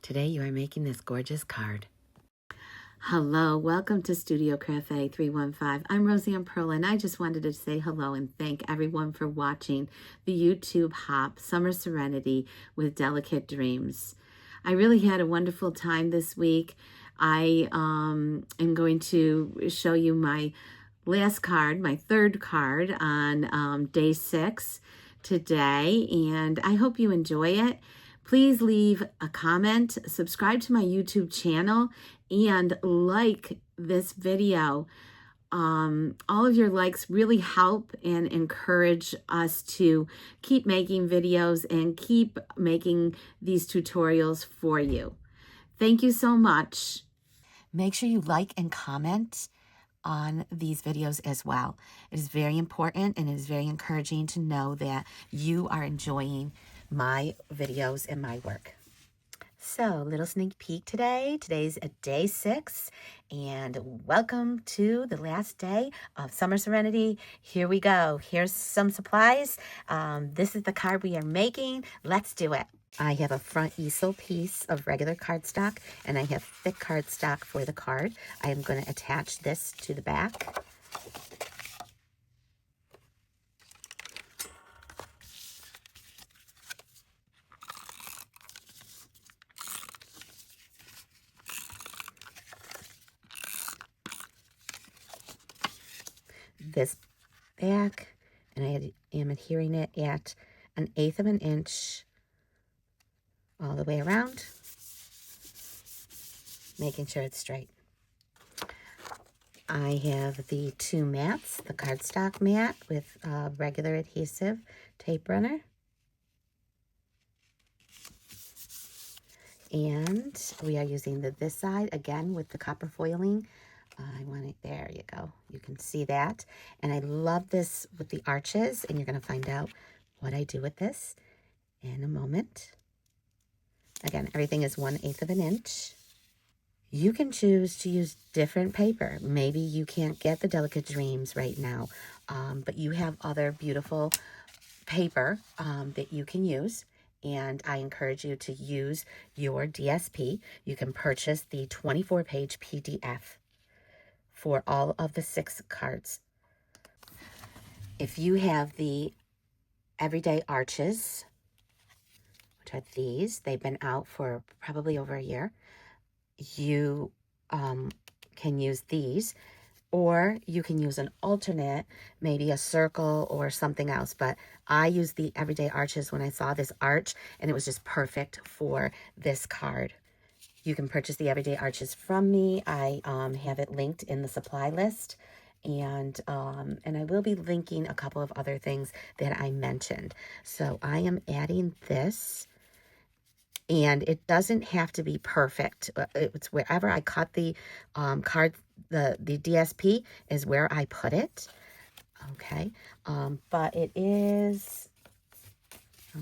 Today you are making this gorgeous card. Hello, welcome to Studio Cafe 315. I'm Roseanne Pearl, and I just wanted to say hello and thank everyone for watching the YouTube Hop Summer Serenity with Delicate Dreams. I really had a wonderful time this week. I am going to show you my last card, my third card on day 6 today, and I hope you enjoy it. Please leave a comment, subscribe to my YouTube channel, and like this video. All of your likes really help and encourage us to keep making videos and keep making these tutorials for you. Thank you so much. Make sure you like and comment on these videos as well. It is very important and it is very encouraging to know that you are enjoying my videos and my work. So, little sneak peek today. Today's day 6, and welcome to the last day of Summer Serenity. Here we go. Here's some supplies. This is the card we are making. Let's do it. I have a front easel piece of regular cardstock, and I have thick cardstock for the card. I am going to attach this to the back. This back, and I am adhering it at 1/8 of an inch all the way around, making sure it's straight. I have the 2 mats, the cardstock mat with regular adhesive tape runner, and we are using this side again with the copper foiling. I want it, there you go, you can see that. And I love this with the arches, and you're going to find out what I do with this in a moment. Again, everything is 1/8 of an inch. You can choose to use different paper. Maybe you can't get the Delicate Dreams right now, but you have other beautiful paper that you can use. And I encourage you to use your DSP. You can purchase the 24-page PDF for all of the 6 cards. If you have the Everyday Arches, which are these, they've been out for probably over a year, you can use these, or you can use an alternate, maybe a circle or something else. But I used the Everyday Arches when I saw this arch, and it was just perfect for this card. You can purchase the Everyday Arches from me. I have it linked in the supply list, and I will be linking a couple of other things that I mentioned. So I am adding this, and it doesn't have to be perfect. It's wherever I cut the card, the DSP is where I put it. Okay, but it is,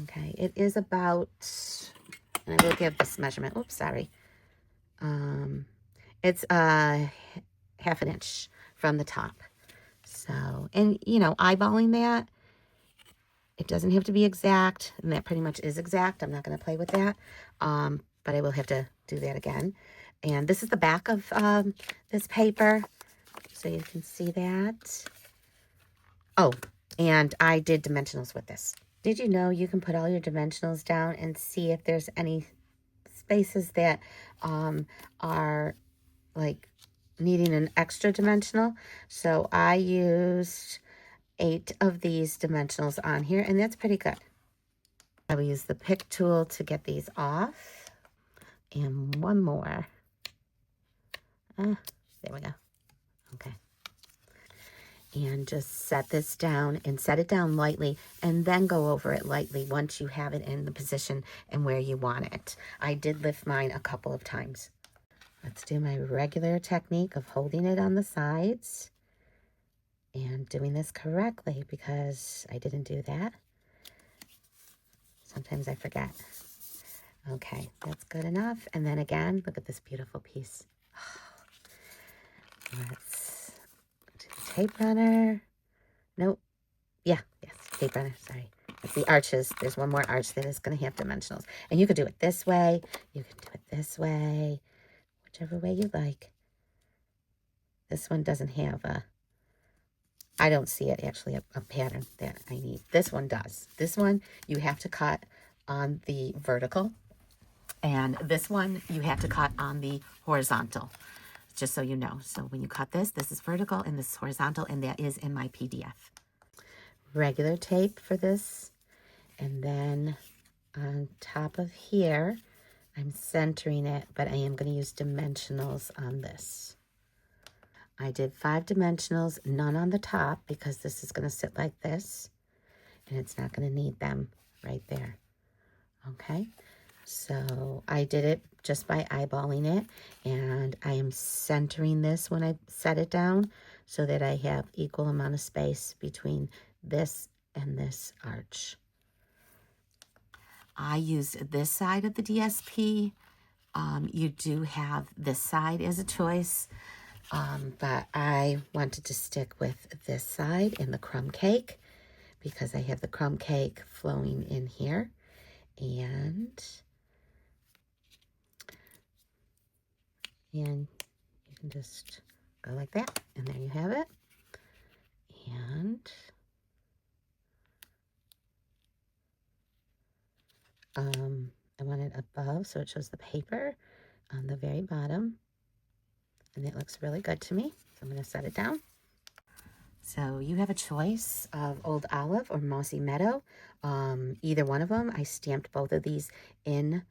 okay, it is about, and I will give this measurement. Oops, sorry. It's 1/2 an inch from the top. So, and you know, eyeballing that, it doesn't have to be exact, and that pretty much is exact. I'm not going to play with that, but I will have to do that again. And this is the back of this paper, so you can see that. Oh, and I did dimensionals with this. Did you know you can put all your dimensionals down and see if there's any spaces that are like needing an extra dimensional? So I used 8 of these dimensionals on here, and that's pretty good. I will use the pick tool to get these off, and one more. There we go. Okay. And just set this down and set it down lightly, and then go over it lightly once you have it in the position and where you want it. I did lift mine a couple of times. Let's do my regular technique of holding it on the sides and doing this correctly, because I didn't do that. Sometimes I forget. Okay, that's good enough. And then again, look at this beautiful piece. Let's do the tape runner. Nope. Yeah, yes, tape runner, sorry. It's the arches. There's one more arch that is going to have dimensionals. And you could do it this way. You can do it this way. Whichever way you like. This one doesn't have a, I don't see it actually, a pattern that I need. This one does. This one you have to cut on the vertical. And this one you have to cut on the horizontal. Just so you know. So when you cut this, this is vertical and this is horizontal, and that is in my PDF. Regular tape for this. And then on top of here, I'm centering it, but I am going to use dimensionals on this. I did 5 dimensionals, none on the top, because this is going to sit like this, and it's not going to need them right there. Okay, so I did it just by eyeballing it, and I am centering this when I set it down so that I have equal amount of space between this and this arch. I used this side of the DSP. You do have this side as a choice, but I wanted to stick with this side in the crumb cake because I have the crumb cake flowing in here. And you can just go like that, and there you have it. And I want it above so it shows the paper on the very bottom, and it looks really good to me. So I'm going to set it down. So you have a choice of Old Olive or Mossy Meadow. Either one of them. I stamped both of these in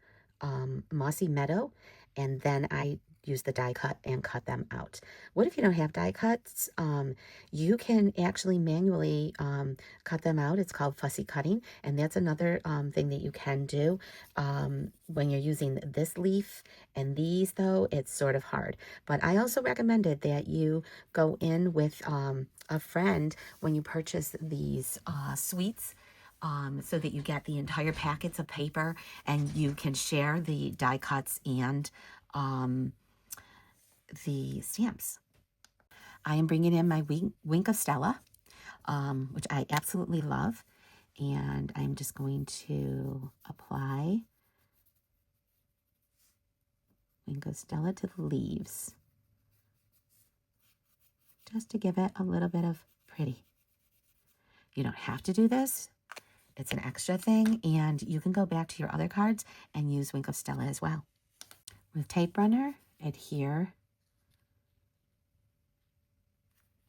Mossy Meadow, and then I use the die cut and cut them out. What if you don't have die cuts? You can actually manually cut them out. It's called fussy cutting, and that's another thing that you can do when you're using this leaf. And these, though, it's sort of hard. But I also recommended that you go in with a friend when you purchase these sweets, so that you get the entire packets of paper and you can share the die cuts and the stamps. I am bringing in my Wink of Stella, which I absolutely love, and I'm just going to apply Wink of Stella to the leaves, just to give it a little bit of pretty. You don't have to do this. It's an extra thing, and you can go back to your other cards and use Wink of Stella as well. With tape runner, adhere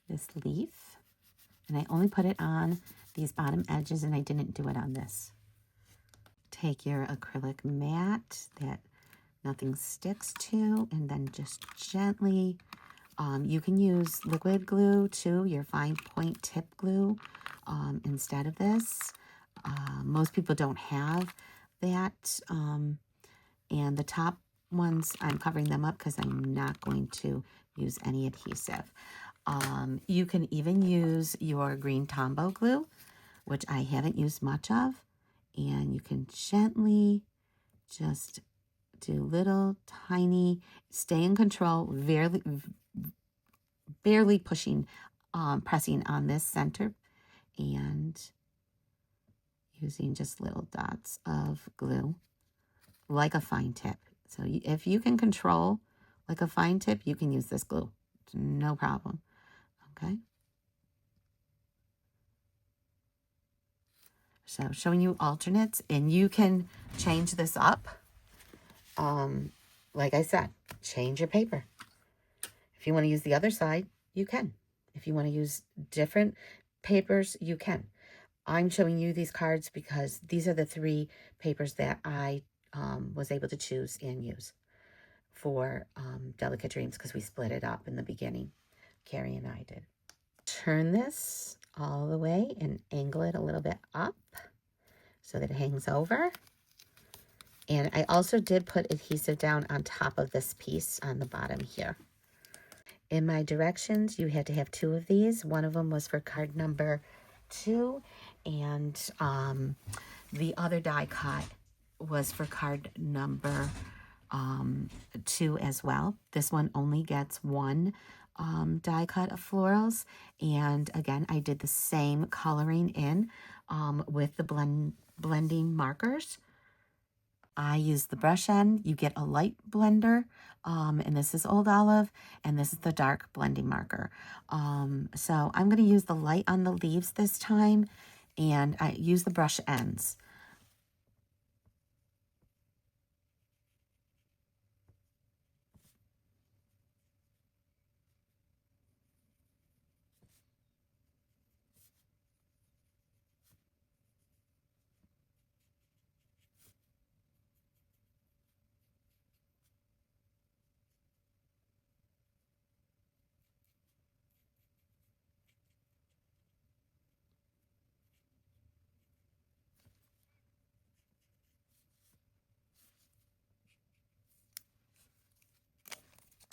this leaf, and I only put it on these bottom edges, and I didn't do it on this. Take your acrylic mat that nothing sticks to, and then just gently, you can use liquid glue too, your fine point tip glue, instead of this. Most people don't have that, and the top ones, I'm covering them up because I'm not going to use any adhesive. You can even use your green Tombow glue, which I haven't used much of, and you can gently just do little tiny, stay in control, barely pushing, pressing on this center, and using just little dots of glue like a fine tip. So if you can control like a fine tip, you can use this glue. It's no problem. Okay. So showing you alternates, and you can change this up. Like I said, change your paper. If you want to use the other side, you can. If you want to use different papers, you can. I'm showing you these cards because these are the 3 papers that I was able to choose and use for Delicate Dreams, because we split it up in the beginning. Carrie and I did. Turn this all the way and angle it a little bit up so that it hangs over. And I also did put adhesive down on top of this piece on the bottom here. In my directions, you had to have 2 of these. One of them was for card number 2, and the other die cut was for card number 2 as well. This one only gets 1 die cut of florals, and again, I did the same coloring in with the blending markers. I use the brush end. You get a light blender, and this is Old Olive, and this is the dark blending marker. So I'm going to use the light on the leaves this time, and I use the brush ends.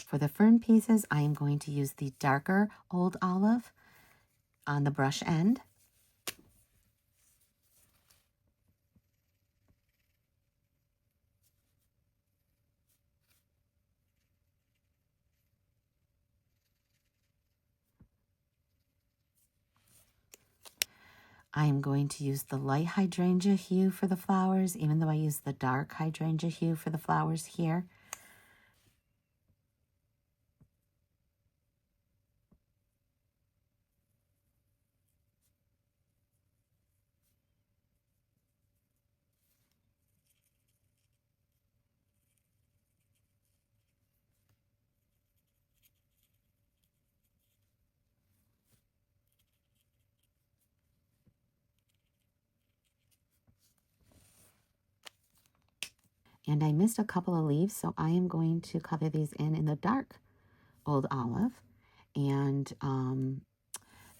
For the fern pieces, I am going to use the darker Old Olive on the brush end. I am going to use the light hydrangea hue for the flowers, even though I use the dark hydrangea hue for the flowers here. And I missed a couple of leaves, so I am going to color these in the dark Old Olive. And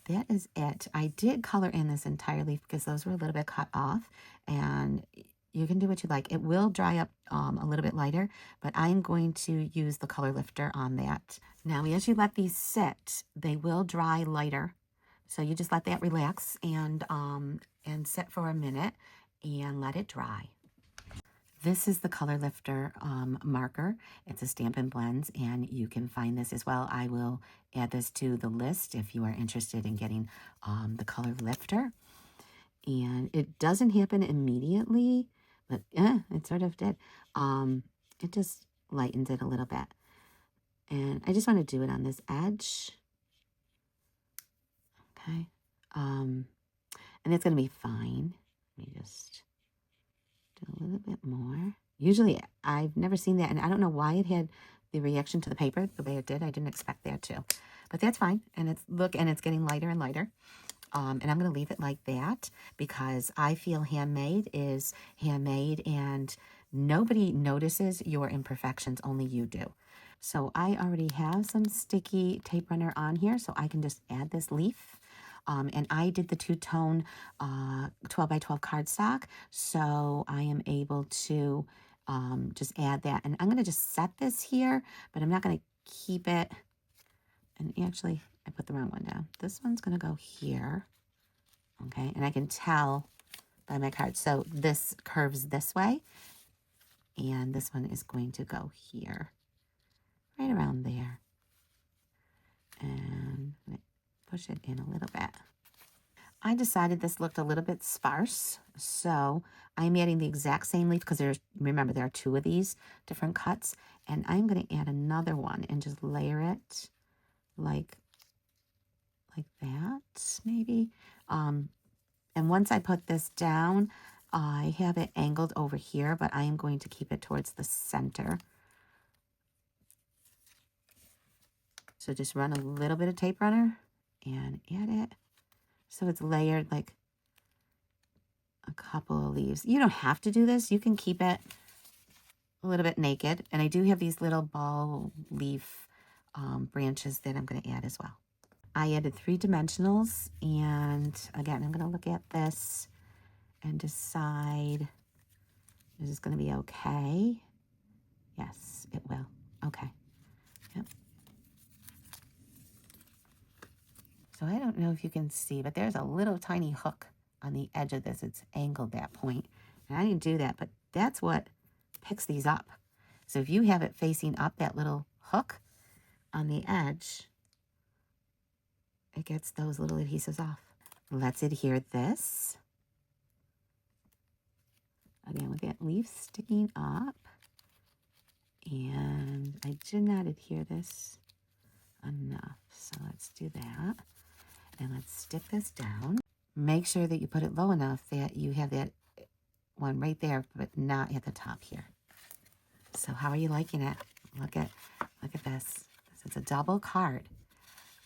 that is it. I did color in this entire leaf because those were a little bit cut off. And you can do what you like. It will dry up a little bit lighter, but I'm going to use the color lifter on that. Now, as you let these sit, they will dry lighter. So you just let that relax and sit for a minute and let it dry. This is the Color Lifter marker. It's a Stampin' Blends, and you can find this as well. I will add this to the list if you are interested in getting the Color Lifter. And it doesn't happen immediately, but it sort of did. It just lightens it a little bit. And I just want to do it on this edge. Okay. And it's going to be fine. Let me just do a little bit more. Usually I've never seen that, and I don't know why it had the reaction to the paper the way it did. I didn't expect that to, but that's fine. And it's getting lighter and lighter. And I'm going to leave it like that because I feel handmade is handmade, and nobody notices your imperfections, only you do. So I already have some sticky tape runner on here, so I can just add this leaf. And I did the two-tone 12 by 12 cardstock, so I am able to just add that. And I'm going to just set this here, but I'm not going to keep it. And actually, I put the wrong one down. This one's going to go here, okay? And I can tell by my card. So this curves this way, and this one is going to go here, right around there. And I'm going to push it in a little bit. I decided this looked a little bit sparse, so I'm adding the exact same leaf because remember, there are two of these different cuts, and I'm going to add another one and just layer it like that, maybe. And once I put this down, I have it angled over here, but I am going to keep it towards the center. So just run a little bit of tape runner and add it. So it's layered like a couple of leaves. You don't have to do this. You can keep it a little bit naked. And I do have these little ball leaf branches that I'm going to add as well. I added 3 dimensionals. And again, I'm going to look at this and decide, is this going to be okay? Yes, it will. Okay. Yep. So I don't know if you can see, but there's a little tiny hook on the edge of this. It's angled that point. And I didn't do that, but that's what picks these up. So if you have it facing up, that little hook on the edge, it gets those little adhesives off. Let's adhere this. Again, with that leaf sticking up. And I did not adhere this enough. So let's do that. And let's stick this down. Make sure that you put it low enough that you have that one right there, but not at the top here. So how are you liking it? Look at this. It's a double card.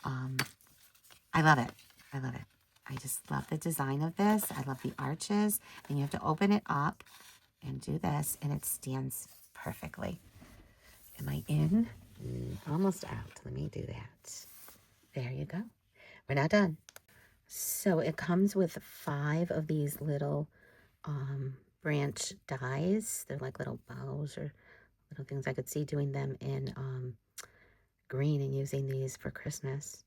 I love it. I love it. I just love the design of this. I love the arches. And you have to open it up and do this, and it stands perfectly. Am I in? Almost out. Let me do that. There you go. We're not done. So it comes with 5 of these little branch dies. They're like little bows or little things. I could see doing them in green and using these for Christmas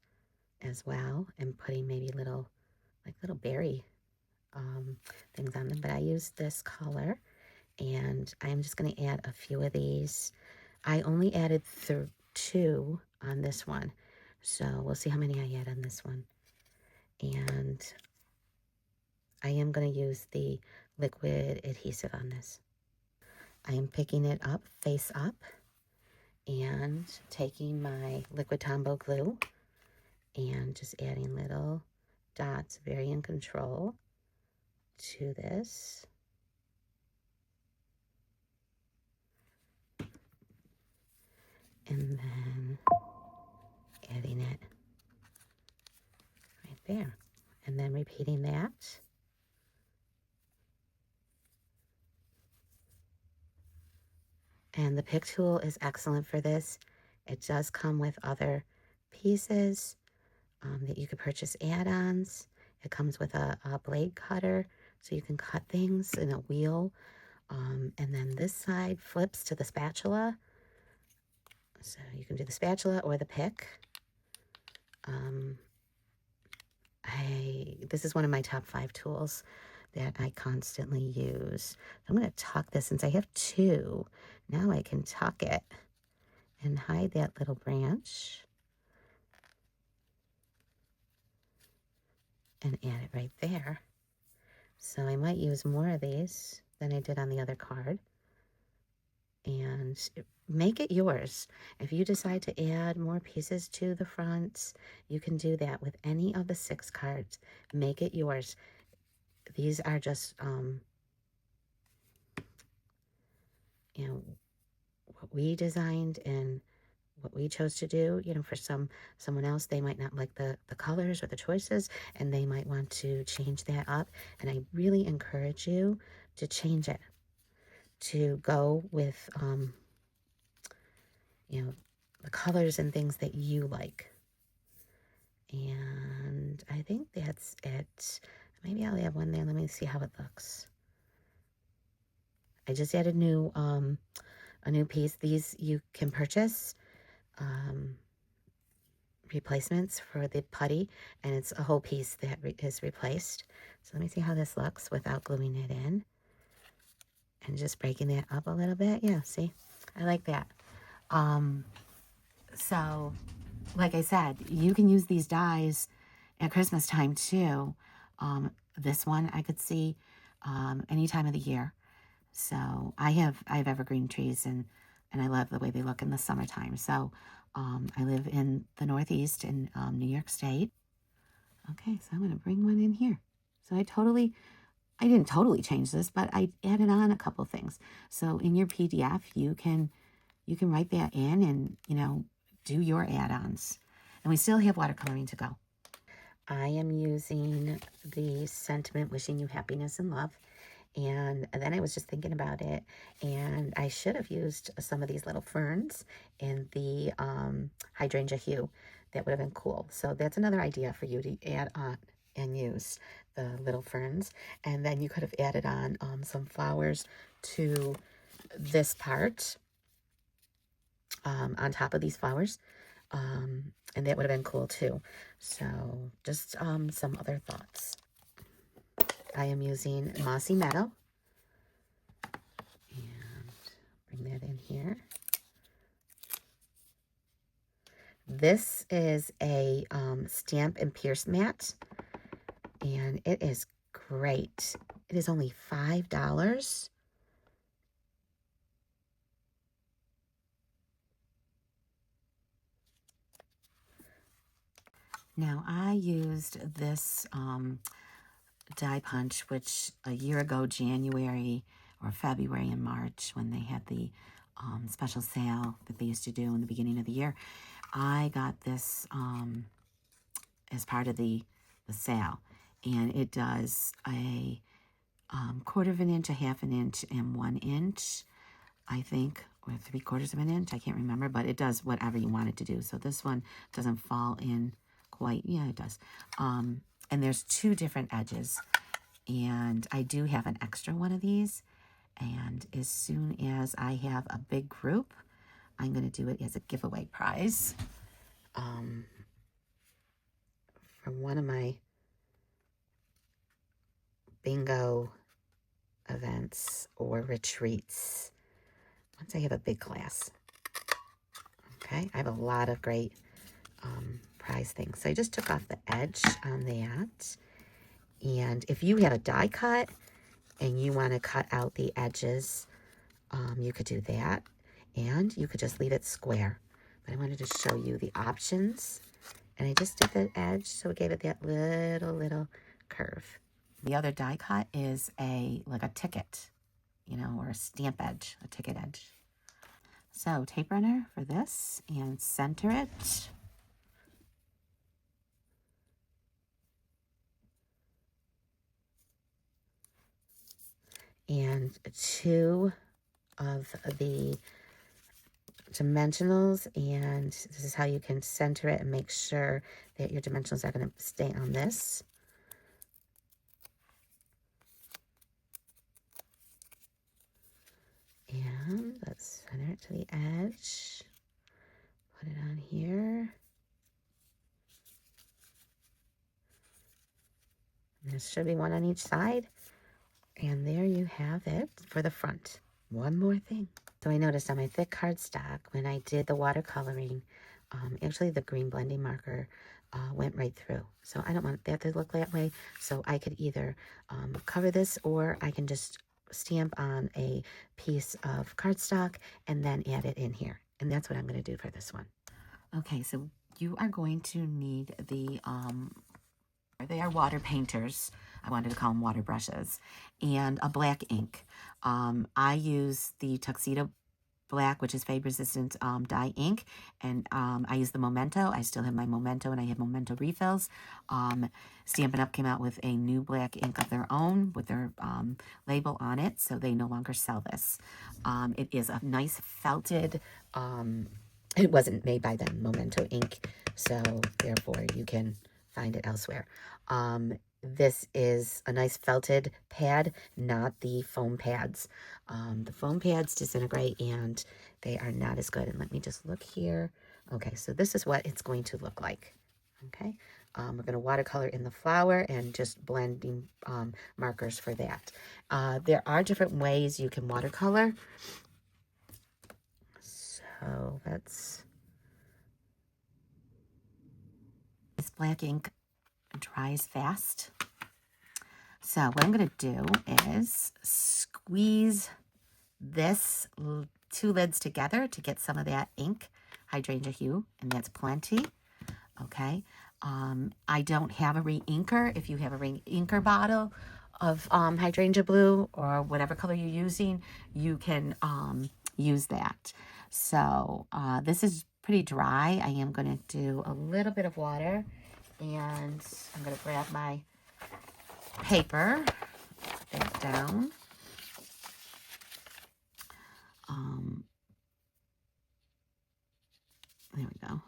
as well, and putting maybe little berry things on them. But I used this color, and I'm just going to add a few of these. I only added 2 on this one, so we'll see how many I add on this one. And I am going to use the liquid adhesive on this. I am picking it up face up and taking my liquid Tombow glue and just adding little dots, very in control, to this. And then adding it right there. And then repeating that. And the pick tool is excellent for this. It does come with other pieces that you could purchase add-ons. It comes with a blade cutter, so you can cut things in a wheel. And then this side flips to the spatula. So you can do the spatula or the pick. This is one of my top 5 tools that I constantly use. I'm going to tuck this. Since I have 2, now I can tuck it and hide that little branch and add it right there. So I might use more of these than I did on the other card. And make it yours. If you decide to add more pieces to the front, you can do that with any of the 6 cards. Make it yours. These are just, you know, what we designed and what we chose to do. You know, for someone else, they might not like the colors or the choices, and they might want to change that up. And I really encourage you to change it, to go with, you know, the colors and things that you like. And I think that's it. Maybe I'll add one there. Let me see how it looks. I just added a new piece. These you can purchase replacements for the putty, and it's a whole piece that is replaced. So let me see how this looks without gluing it in. And just breaking that up a little bit. Yeah, see? I like that. So, like I said, you can use these dies at Christmas time too. This one I could see any time of the year. So I have evergreen trees, and I love the way they look in the summertime. So I live in the Northeast in New York State. Okay, so I'm going to bring one in here. So I didn't totally change this, but I added on a couple things. So in your PDF, you can write that in and, you know, do your add-ons. And we still have watercoloring to go. I am using the sentiment, wishing you happiness and love. And then I was just thinking about it, and I should have used some of these little ferns in the hydrangea hue. That would have been cool. So that's another idea for you to add on and use the little ferns. And then you could have added on some flowers to this part on top of these flowers. And that would have been cool too. So just some other thoughts. I am using Mossy Meadow. And bring that in here. This is a stamp and pierce mat. And it is great. It is only $5. Now, I used this die punch, which a year ago, January or February and March, when they had the special sale that they used to do in the beginning of the year, I got this as part of the sale. And it does a quarter of an inch, a half an inch, and 1 inch, I think, or 3/4 of an inch. I can't remember, but it does whatever you want it to do. So this one doesn't fall in quite. Yeah, it does. And there's 2 different edges. And I do have an extra one of these. And as soon as I have a big group, I'm going to do it as a giveaway prize from one of my bingo events or retreats once I have a big class. Okay, I have a lot of great prize things. So I just took off the edge on that. And if you have a die cut and you want to cut out the edges, you could do that. And you could just leave it square. But I wanted to show you the options. And I just did the edge, so it gave it that little curve. The other die cut is like a ticket, you know, or a stamp edge, a ticket edge. So tape runner for this and center it. And 2 of the dimensionals, and this is how you can center it and make sure that your dimensionals are going to stay on this. And let's center it to the edge. Put it on here. And there should be one on each side. And there you have it for the front. One more thing. So I noticed on my thick cardstock, when I did the watercoloring, actually the green blending marker went right through. So I don't want that to look that way. So I could either cover this, or I can just stamp on a piece of cardstock and then add it in here. And that's what I'm going to do for this one. Okay, so you are going to need they are water painters. I wanted to call them water brushes, and a black ink. I use the Tuxedo Black, which is fade resistant dye ink, and I use the Memento. I still have my Memento, and I have Memento refills. Stampin' Up! Came out with a new black ink of their own with their label on it, so they no longer sell this. It is a nice felted. It wasn't made by them, Memento ink, so therefore you can find it elsewhere. This is a nice felted pad, not the foam pads. The foam pads disintegrate and they are not as good. And let me just look here. Okay, so this is what it's going to look like. Okay, we're going to watercolor in the flower and just blending markers for that. There are different ways you can watercolor. So that's this black ink dries fast. So what I'm going to do is squeeze this 2 lids together to get some of that ink, hydrangea hue, and that's plenty. Okay. I don't have a re-inker. If you have a re-inker bottle of hydrangea blue or whatever color you're using, you can use that. So this is pretty dry. I am going to do a little bit of water, and I'm going to grab my paper, put that down. There we go.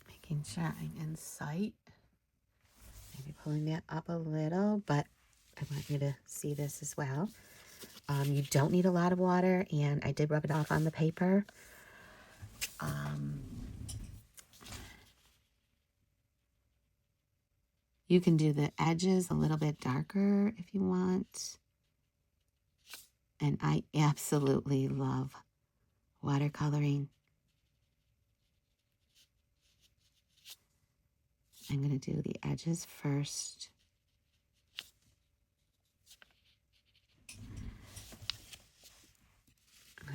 Making sure I'm in sight. Maybe pulling that up a little, but I want you to see this as well. You don't need a lot of water, and I did rub it off on the paper. You can do the edges a little bit darker if you want. And I absolutely love watercoloring. I'm going to do the edges first.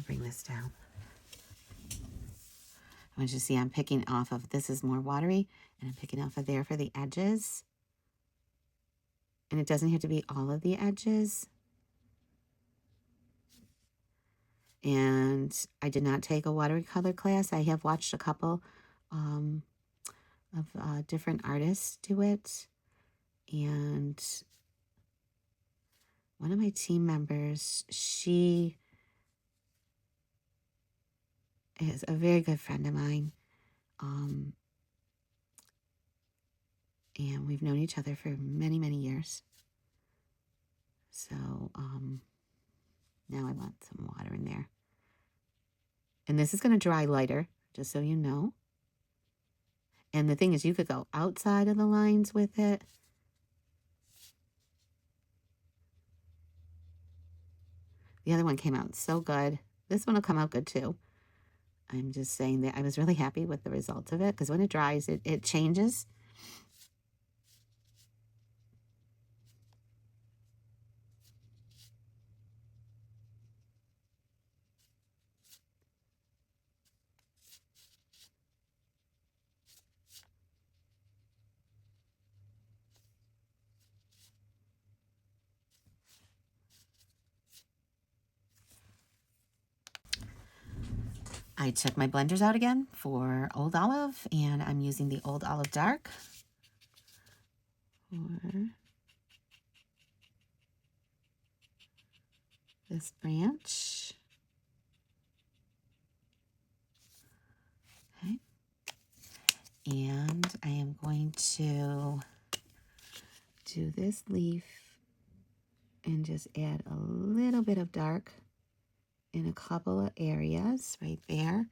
bring this down. I want you to see I'm picking off of, this is more watery, and I'm picking off of there for the edges. And it doesn't have to be all of the edges. And I did not take a watercolor class. I have watched a couple of different artists do it. And one of my team members, she is a very good friend of mine. And we've known each other for many, many years. So now I want some water in there. And this is going to dry lighter, just so you know. And the thing is, you could go outside of the lines with it. The other one came out so good. This one will come out good too. I'm just saying that I was really happy with the results of it, because when it dries, it changes. I took my blenders out again for Old Olive, and I'm using the Old Olive Dark for this branch. Okay. And I am going to do this leaf and just add a little bit of dark in a couple of areas right there,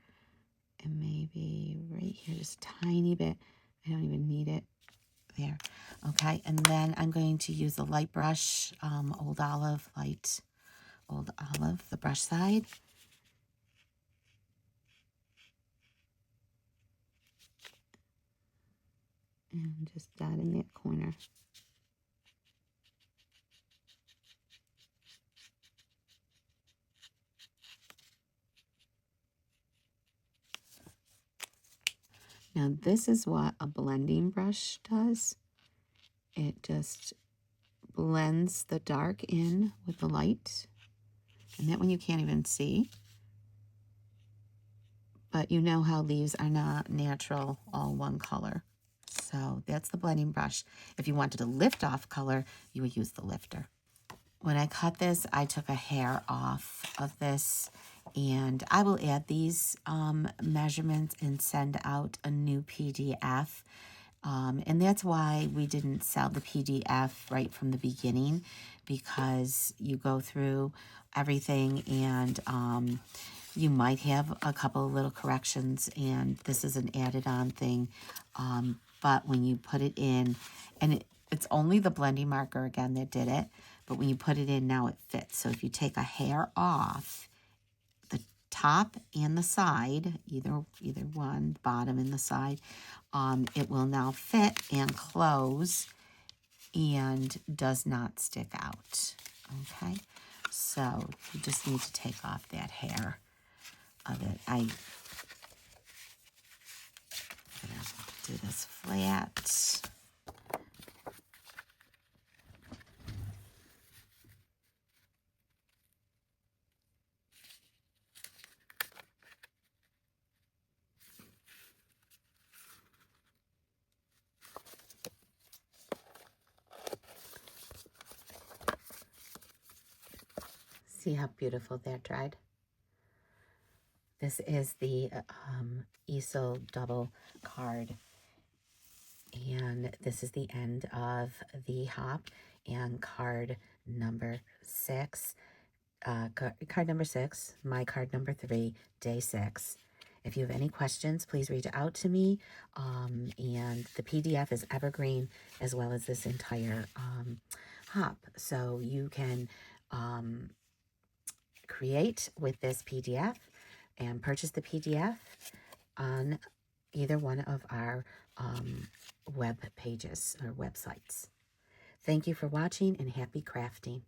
and maybe right here, just a tiny bit. I don't even need it there. Okay, and then I'm going to use a light brush, Old Olive, the brush side. And just dot in that corner. Now this is what a blending brush does. It just blends the dark in with the light. And that one you can't even see. But you know how leaves are not natural, all one color. So that's the blending brush. If you wanted a lift off color, you would use the lifter. When I cut this, I took a hair off of this, and I will add these measurements and send out a new PDF. And that's why we didn't sell the PDF right from the beginning, because you go through everything and you might have a couple of little corrections, and this is an added on thing. But when you put it in, and it's only the blending marker again that did it, but when you put it in, now it fits. So if you take a hair off, the top and the side, either one, bottom and the side, it will now fit and close and does not stick out. Okay, so you just need to take off that hair of it. I'm gonna do this flat. See how beautiful that dried? This is the Easel double card. And this is the end of the hop and card number 6. Card number 6, my card number 3, day 6. If you have any questions, please reach out to me. And the PDF is evergreen, as well as this entire hop. So you can create with this PDF and purchase the PDF on either one of our web pages or websites. Thank you for watching, and happy crafting.